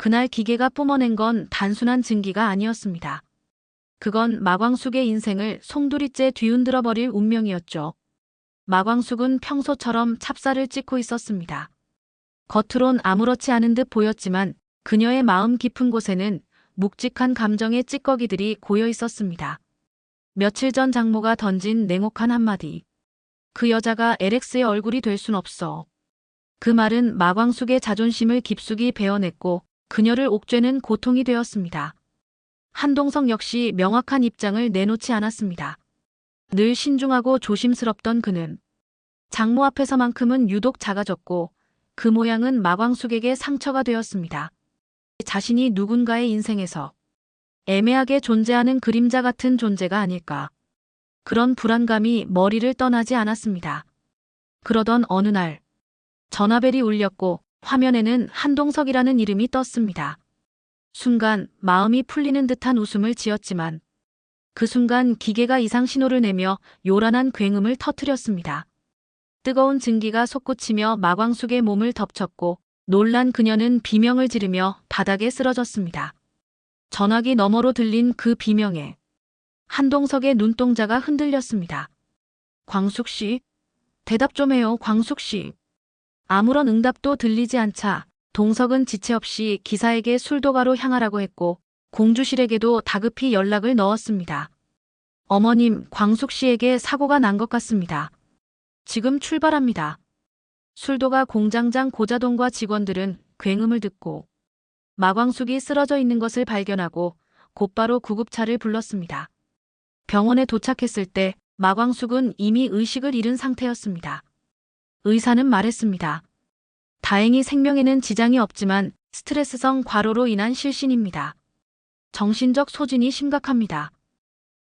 그날 기계가 뿜어낸 건 단순한 증기가 아니었습니다. 그건 마광숙의 인생을 송두리째 뒤흔들어 버릴 운명이었죠. 마광숙은 평소처럼 찹쌀을 찢고 있었습니다. 겉으론 아무렇지 않은 듯 보였지만 그녀의 마음 깊은 곳에는 묵직한 감정의 찌꺼기들이 고여 있었습니다. 며칠 전 장모가 던진 냉혹한 한마디. 그 여자가 LX의 얼굴이 될 순 없어. 그 말은 마광숙의 자존심을 깊숙이 베어냈고 그녀를 옥죄는 고통이 되었습니다. 한동석 역시 명확한 입장을 내놓지 않았습니다. 늘 신중하고 조심스럽던 그는 장모 앞에서만큼은 유독 작아졌고 그 모양은 마광숙에게 상처가 되었습니다. 자신이 누군가의 인생에서 애매하게 존재하는 그림자 같은 존재가 아닐까. 그런 불안감이 머리를 떠나지 않았습니다. 그러던 어느 날 전화벨이 울렸고 화면에는 한동석이라는 이름이 떴습니다. 순간 마음이 풀리는 듯한 웃음을 지었지만 그 순간 기계가 이상 신호를 내며 요란한 굉음을 터뜨렸습니다. 뜨거운 증기가 솟구치며 마광숙의 몸을 덮쳤고 놀란 그녀는 비명을 지르며 바닥에 쓰러졌습니다. 전화기 너머로 들린 그 비명에 한동석의 눈동자가 흔들렸습니다. 광숙 씨? 대답 좀 해요, 광숙 씨. 아무런 응답도 들리지 않자 동석은 지체 없이 기사에게 술도가로 향하라고 했고 공주실에게도 다급히 연락을 넣었습니다. 어머님, 광숙 씨에게 사고가 난 것 같습니다. 지금 출발합니다. 술도가 공장장 고자동과 직원들은 굉음을 듣고 마광숙이 쓰러져 있는 것을 발견하고 곧바로 구급차를 불렀습니다. 병원에 도착했을 때 마광숙은 이미 의식을 잃은 상태였습니다. 의사는 말했습니다. 다행히 생명에는 지장이 없지만 스트레스성 과로로 인한 실신입니다. 정신적 소진이 심각합니다.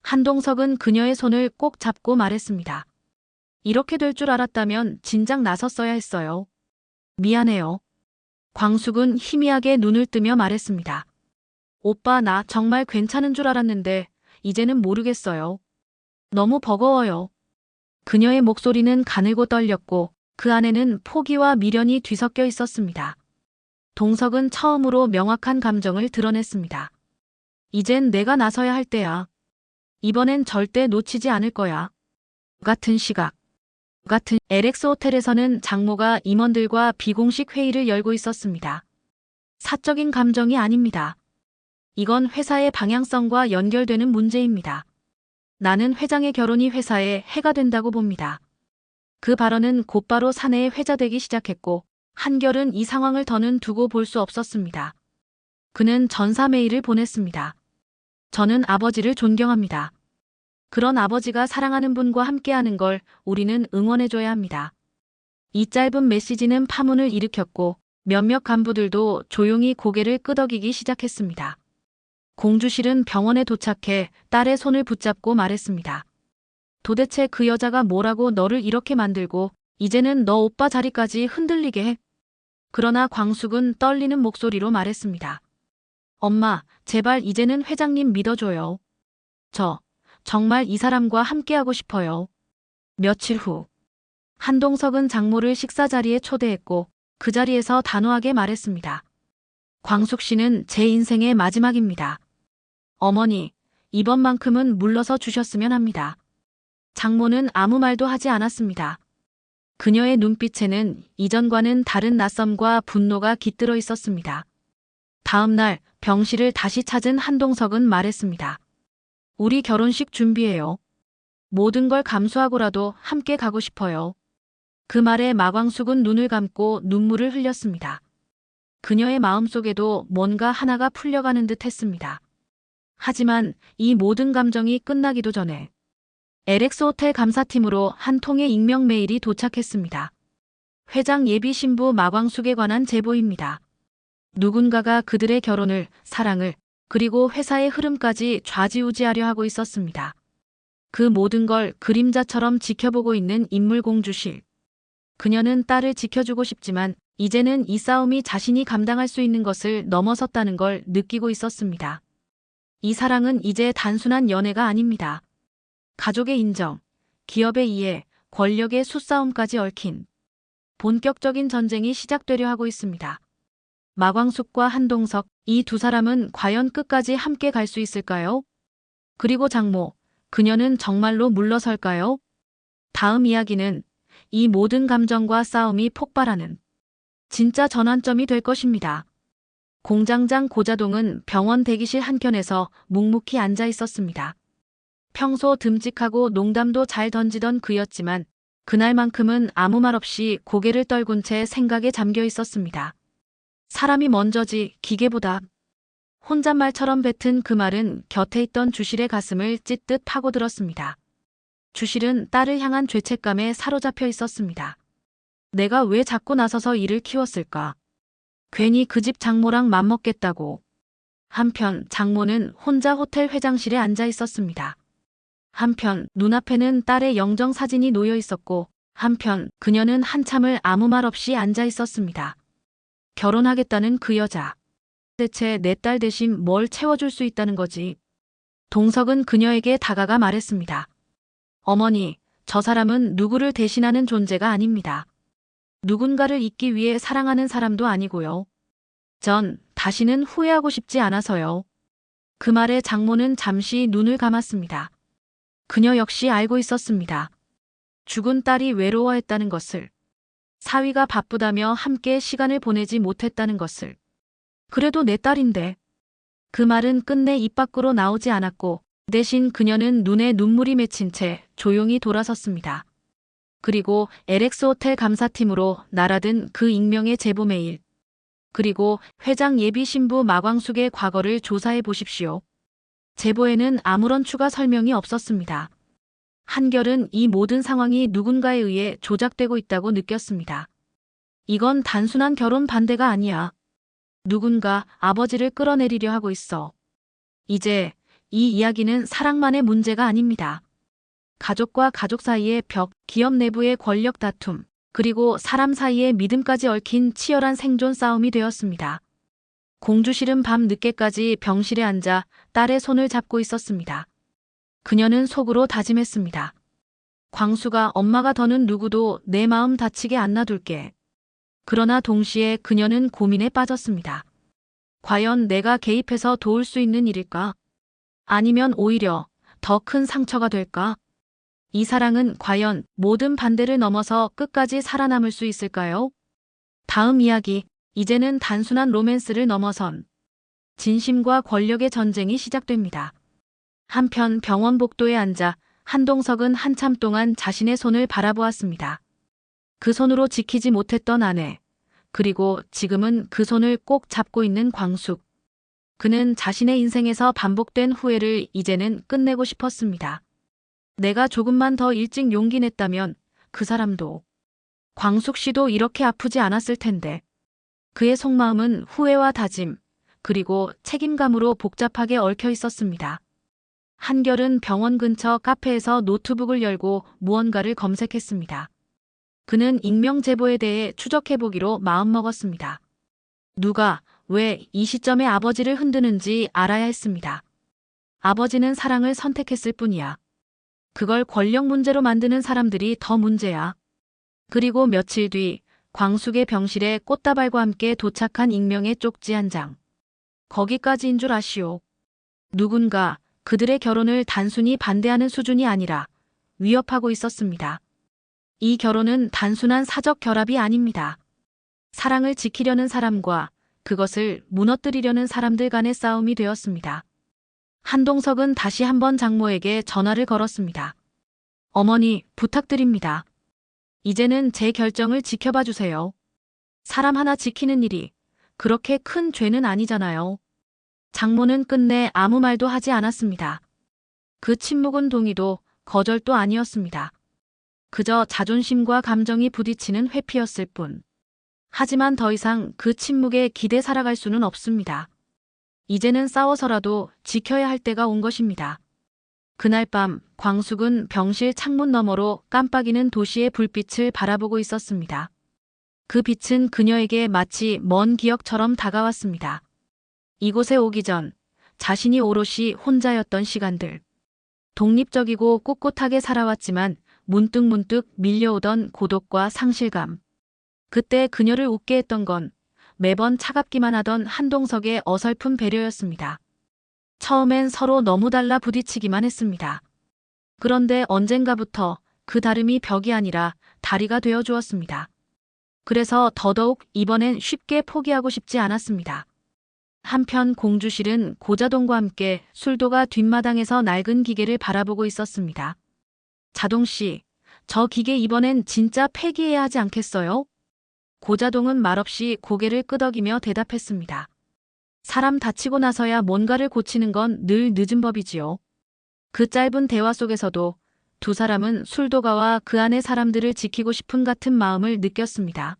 한동석은 그녀의 손을 꼭 잡고 말했습니다. 이렇게 될 줄 알았다면 진작 나섰어야 했어요. 미안해요. 광숙은 희미하게 눈을 뜨며 말했습니다. 오빠, 나 정말 괜찮은 줄 알았는데 이제는 모르겠어요. 너무 버거워요. 그녀의 목소리는 가늘고 떨렸고 그 안에는 포기와 미련이 뒤섞여 있었습니다. 동석은 처음으로 명확한 감정을 드러냈습니다. 이젠 내가 나서야 할 때야. 이번엔 절대 놓치지 않을 거야. 같은 시각. 같은 LX 호텔에서는 장모가 임원들과 비공식 회의를 열고 있었습니다. 사적인 감정이 아닙니다. 이건 회사의 방향성과 연결되는 문제입니다. 나는 회장의 결혼이 회사에 해가 된다고 봅니다. 그 발언은 곧바로 사내에 회자되기 시작했고 한결은 이 상황을 더는 두고 볼 수 없었습니다. 그는 전사 메일을 보냈습니다. 저는 아버지를 존경합니다. 그런 아버지가 사랑하는 분과 함께하는 걸 우리는 응원해줘야 합니다. 이 짧은 메시지는 파문을 일으켰고 몇몇 간부들도 조용히 고개를 끄덕이기 시작했습니다. 공주실은 병원에 도착해 딸의 손을 붙잡고 말했습니다. 도대체 그 여자가 뭐라고 너를 이렇게 만들고 이제는 너 오빠 자리까지 흔들리게 해? 그러나 광숙은 떨리는 목소리로 말했습니다. 엄마, 제발 이제는 회장님 믿어줘요. 저 정말 이 사람과 함께하고 싶어요. 며칠 후 한동석은 장모를 식사 자리에 초대했고 그 자리에서 단호하게 말했습니다. 광숙 씨는 제 인생의 마지막입니다. 어머니, 이번만큼은 물러서 주셨으면 합니다. 장모는 아무 말도 하지 않았습니다. 그녀의 눈빛에는 이전과는 다른 낯섦과 분노가 깃들어 있었습니다. 다음 날 병실을 다시 찾은 한동석은 말했습니다. 우리 결혼식 준비해요. 모든 걸 감수하고라도 함께 가고 싶어요. 그 말에 마광숙은 눈을 감고 눈물을 흘렸습니다. 그녀의 마음속에도 뭔가 하나가 풀려가는 듯 했습니다. 하지만 이 모든 감정이 끝나기도 전에 LX 호텔 감사팀으로 한 통의 익명 메일이 도착했습니다. 회장 예비 신부 마광숙에 관한 제보입니다. 누군가가 그들의 결혼을, 사랑을, 그리고 회사의 흐름까지 좌지우지하려 하고 있었습니다. 그 모든 걸 그림자처럼 지켜보고 있는 인물 공주실. 그녀는 딸을 지켜주고 싶지만 이제는 이 싸움이 자신이 감당할 수 있는 것을 넘어섰다는 걸 느끼고 있었습니다. 이 사랑은 이제 단순한 연애가 아닙니다. 가족의 인정, 기업의 이해, 권력의 수싸움까지 얽힌 본격적인 전쟁이 시작되려 하고 있습니다. 마광숙과 한동석, 이 두 사람은 과연 끝까지 함께 갈 수 있을까요? 그리고 장모, 그녀는 정말로 물러설까요? 다음 이야기는 이 모든 감정과 싸움이 폭발하는 진짜 전환점이 될 것입니다. 공장장 고자동은 병원 대기실 한켠에서 묵묵히 앉아 있었습니다. 평소 듬직하고 농담도 잘 던지던 그였지만 그날만큼은 아무 말 없이 고개를 떨군 채 생각에 잠겨 있었습니다. 사람이 먼저지 기계보다. 혼잣말처럼 뱉은 그 말은 곁에 있던 주실의 가슴을 찢듯 파고들었습니다. 주실은 딸을 향한 죄책감에 사로잡혀 있었습니다. 내가 왜 자꾸 나서서 일을 키웠을까? 괜히 그 집 장모랑 맘먹겠다고. 한편 장모는 혼자 호텔 회장실에 앉아 있었습니다. 한편 눈앞에는 딸의 영정 사진이 놓여 있었고 한편 그녀는 한참을 아무 말 없이 앉아 있었습니다. 결혼하겠다는 그 여자. 대체 내 딸 대신 뭘 채워줄 수 있다는 거지? 동석은 그녀에게 다가가 말했습니다. 어머니, 저 사람은 누구를 대신하는 존재가 아닙니다. 누군가를 잊기 위해 사랑하는 사람도 아니고요. 전 다시는 후회하고 싶지 않아서요. 그 말에 장모는 잠시 눈을 감았습니다. 그녀 역시 알고 있었습니다. 죽은 딸이 외로워했다는 것을. 사위가 바쁘다며 함께 시간을 보내지 못했다는 것을. 그래도 내 딸인데. 그 말은 끝내 입 밖으로 나오지 않았고 대신 그녀는 눈에 눈물이 맺힌 채 조용히 돌아섰습니다. 그리고 LX 호텔 감사팀으로 날아든 그 익명의 제보 메일. 그리고 회장 예비 신부 마광숙의 과거를 조사해 보십시오. 제보에는 아무런 추가 설명이 없었습니다. 한결은 이 모든 상황이 누군가에 의해 조작되고 있다고 느꼈습니다. 이건 단순한 결혼 반대가 아니야. 누군가 아버지를 끌어내리려 하고 있어. 이제 이 이야기는 사랑만의 문제가 아닙니다. 가족과 가족 사이의 벽, 기업 내부의 권력 다툼, 그리고 사람 사이의 믿음까지 얽힌 치열한 생존 싸움이 되었습니다. 공주실은 밤 늦게까지 병실에 앉아 딸의 손을 잡고 있었습니다. 그녀는 속으로 다짐했습니다. 광수가 엄마가 더는 누구도 내 마음 다치게 안 놔둘게. 그러나 동시에 그녀는 고민에 빠졌습니다. 과연 내가 개입해서 도울 수 있는 일일까? 아니면 오히려 더 큰 상처가 될까? 이 사랑은 과연 모든 반대를 넘어서 끝까지 살아남을 수 있을까요? 다음 이야기, 이제는 단순한 로맨스를 넘어선 진심과 권력의 전쟁이 시작됩니다. 한편 병원 복도에 앉아 한동석은 한참 동안 자신의 손을 바라보았습니다. 그 손으로 지키지 못했던 아내, 그리고 지금은 그 손을 꼭 잡고 있는 광숙. 그는 자신의 인생에서 반복된 후회를 이제는 끝내고 싶었습니다. 내가 조금만 더 일찍 용기 냈다면 그 사람도, 광숙 씨도 이렇게 아프지 않았을 텐데. 그의 속마음은 후회와 다짐, 그리고 책임감으로 복잡하게 얽혀 있었습니다. 한결은 병원 근처 카페에서 노트북을 열고 무언가를 검색했습니다. 그는 익명 제보에 대해 추적해보기로 마음먹었습니다. 누가, 왜 이 시점에 아버지를 흔드는지 알아야 했습니다. 아버지는 사랑을 선택했을 뿐이야. 그걸 권력 문제로 만드는 사람들이 더 문제야. 그리고 며칠 뒤 광숙의 병실에 꽃다발과 함께 도착한 익명의 쪽지 한 장. 거기까지인 줄 아시오. 누군가 그들의 결혼을 단순히 반대하는 수준이 아니라 위협하고 있었습니다. 이 결혼은 단순한 사적 결합이 아닙니다. 사랑을 지키려는 사람과 그것을 무너뜨리려는 사람들 간의 싸움이 되었습니다. 한동석은 다시 한번 장모에게 전화를 걸었습니다. 어머니, 부탁드립니다. 이제는 제 결정을 지켜봐 주세요. 사람 하나 지키는 일이 그렇게 큰 죄는 아니잖아요. 장모는 끝내 아무 말도 하지 않았습니다. 그 침묵은 동의도 거절도 아니었습니다. 그저 자존심과 감정이 부딪히는 회피였을 뿐. 하지만 더 이상 그 침묵에 기대 살아갈 수는 없습니다. 이제는 싸워서라도 지켜야 할 때가 온 것입니다. 그날 밤 광숙은 병실 창문 너머로 깜빡이는 도시의 불빛을 바라보고 있었습니다. 그 빛은 그녀에게 마치 먼 기억처럼 다가왔습니다. 이곳에 오기 전 자신이 오롯이 혼자였던 시간들. 독립적이고 꿋꿋하게 살아왔지만 문득문득 밀려오던 고독과 상실감. 그때 그녀를 웃게 했던 건 매번 차갑기만 하던 한동석의 어설픈 배려였습니다. 처음엔 서로 너무 달라 부딪히기만 했습니다. 그런데 언젠가부터 그 다름이 벽이 아니라 다리가 되어 주었습니다. 그래서 더더욱 이번엔 쉽게 포기하고 싶지 않았습니다. 한편 공주실은 고자동과 함께 술도가 뒷마당에서 낡은 기계를 바라보고 있었습니다. 자동씨, 저 기계 이번엔 진짜 폐기해야 하지 않겠어요? 고자동은 말없이 고개를 끄덕이며 대답했습니다. 사람 다치고 나서야 뭔가를 고치는 건 늘 늦은 법이지요. 그 짧은 대화 속에서도 두 사람은 술도가와 그 안의 사람들을 지키고 싶은 같은 마음을 느꼈습니다.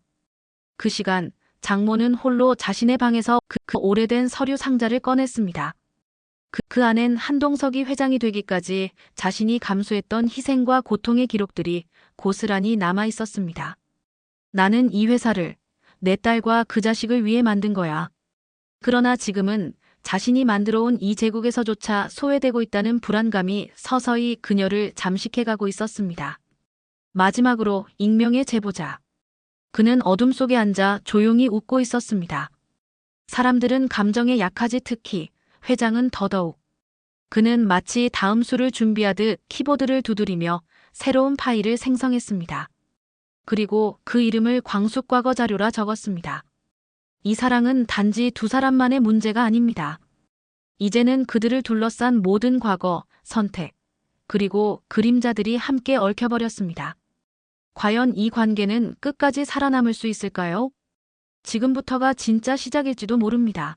그 시간 장모는 홀로 자신의 방에서 그 오래된 서류 상자를 꺼냈습니다. 그 안엔 한동석이 회장이 되기까지 자신이 감수했던 희생과 고통의 기록들이 고스란히 남아 있었습니다. 나는 이 회사를 내 딸과 그 자식을 위해 만든 거야. 그러나 지금은 자신이 만들어온 이 제국에서조차 소외되고 있다는 불안감이 서서히 그녀를 잠식해가고 있었습니다. 마지막으로 익명의 제보자. 그는 어둠 속에 앉아 조용히 웃고 있었습니다. 사람들은 감정에 약하지 특히 회장은 더더욱. 그는 마치 다음 수를 준비하듯 키보드를 두드리며 새로운 파일을 생성했습니다. 그리고 그 이름을 광숙과거 자료라 적었습니다. 이 사랑은 단지 두 사람만의 문제가 아닙니다. 이제는 그들을 둘러싼 모든 과거, 선택, 그리고 그림자들이 함께 얽혀버렸습니다. 과연 이 관계는 끝까지 살아남을 수 있을까요? 지금부터가 진짜 시작일지도 모릅니다.